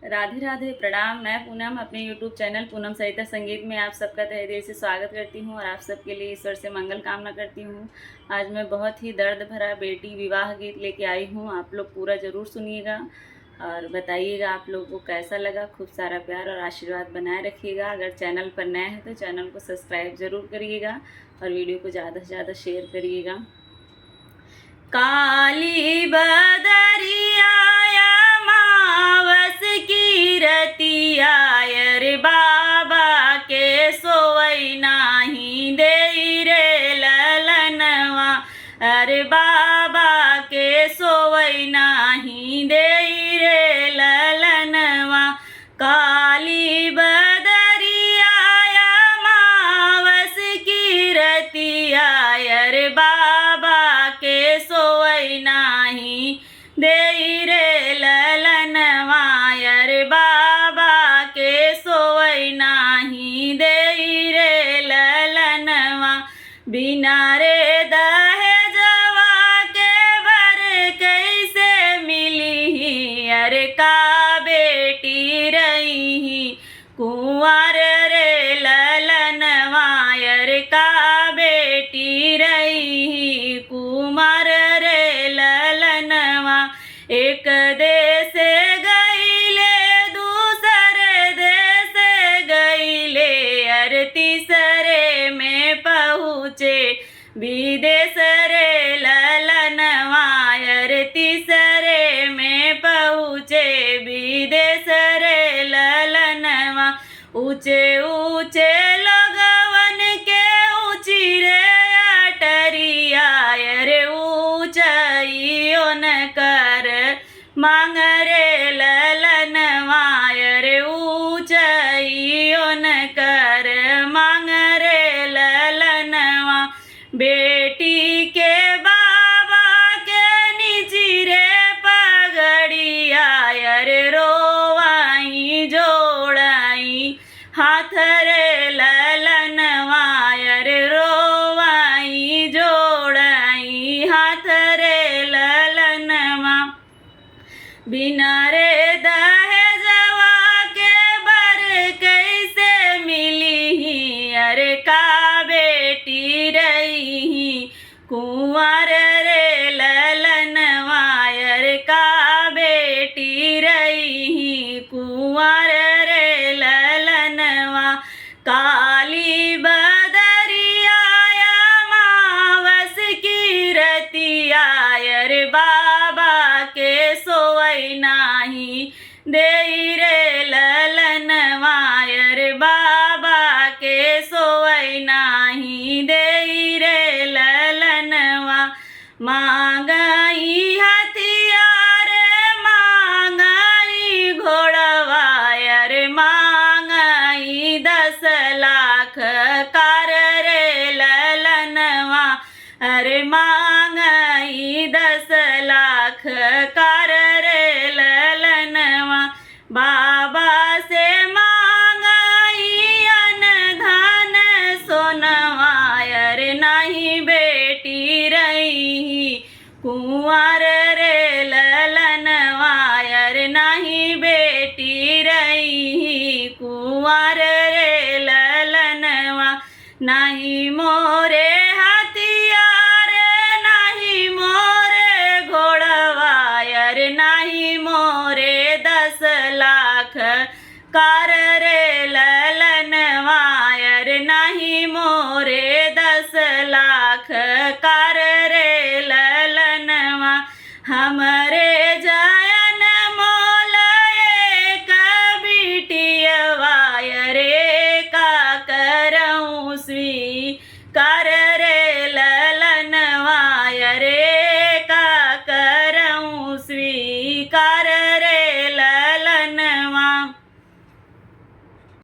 राधे राधे, प्रणाम। मैं पूनम अपने YouTube चैनल पूनम सरिता संगीत में आप सबका तहे दिल से स्वागत करती हूँ और आप सबके लिए ईश्वर से मंगल कामना करती हूँ। आज मैं बहुत ही दर्द भरा बेटी विवाह गीत लेके आई हूँ। आप लोग पूरा ज़रूर सुनिएगा और बताइएगा आप लोगों को कैसा लगा। खूब सारा प्यार और आशीर्वाद बनाए रखिएगा। अगर चैनल पर नए हैं तो चैनल को सब्सक्राइब ज़रूर करिएगा और वीडियो को ज़्यादा से ज़्यादा शेयर करिएगा। काली बदरिया मावस की रतिया रे बाबा के सोवई नाही दे रे ललनवा। अरे बाबा के सोवई नाही दे रे ललनवा। काली बदरिया मावस की रतिया रे बाबा के सोवई नाही दे रे ललनवा। रे बाबा के सोवई नाही दे रे ललनवा। बिना रे दहेजवा के बर कैसे मिली। अरे का बेटी रही कुंवर रे ललनवा। अरे का बेटी रही कुमार रे ललनवा। एक देश गईले दूसरे देश गईले। अरे तीसरे में पहुँचे विदेश रे ललनवा। अरे तीसरे में पहुँचे विदेश रे ललनवा। ऊंचे ऊंचे लोगवन के ऊंची रे अटरिया। रे ऊंचाइयो न कर मांग रे ललनवा। रे ऊंचाइयो न कर मांग रे ललनवा। बेटी के बाबा के नीची रे पगड़िया। रे रोवाई जोड़ाई हाथ रे ललनवा। रे रोवाई जोड़ाई हाथ रे ललनवा। बिना रे दहेजवा के बर कैसे मिली। अरे का बेटी रही कुंवर रे ललनवा। अरे का बेटी रही कुंवर रे ललनवा। काली बदरिया मावस की रतिया। रे बाबा के सोवई नाही दे रे ललनवा। रे बाबा के सोवई नाही दे रे ललनवा। मांगई हथियार मांगई घोड़वा। रे मांगई 10 लाख कार रे ललनवा। अरे मांगई 10 लाख कार रे ललनवा। बाबा से मांगई अन धन सोनवा। अरे नहीं बेटी रही कुंवर रे ललनवा। अरे नहीं बेटी रही कुंवर रे ललनवा। नहीं मोरे हथियार नहीं मोरे घोड़वा। अरे नहीं मोरे 10 लाख कार रे ललनवा। अरे नहीं मोरे 10 लाख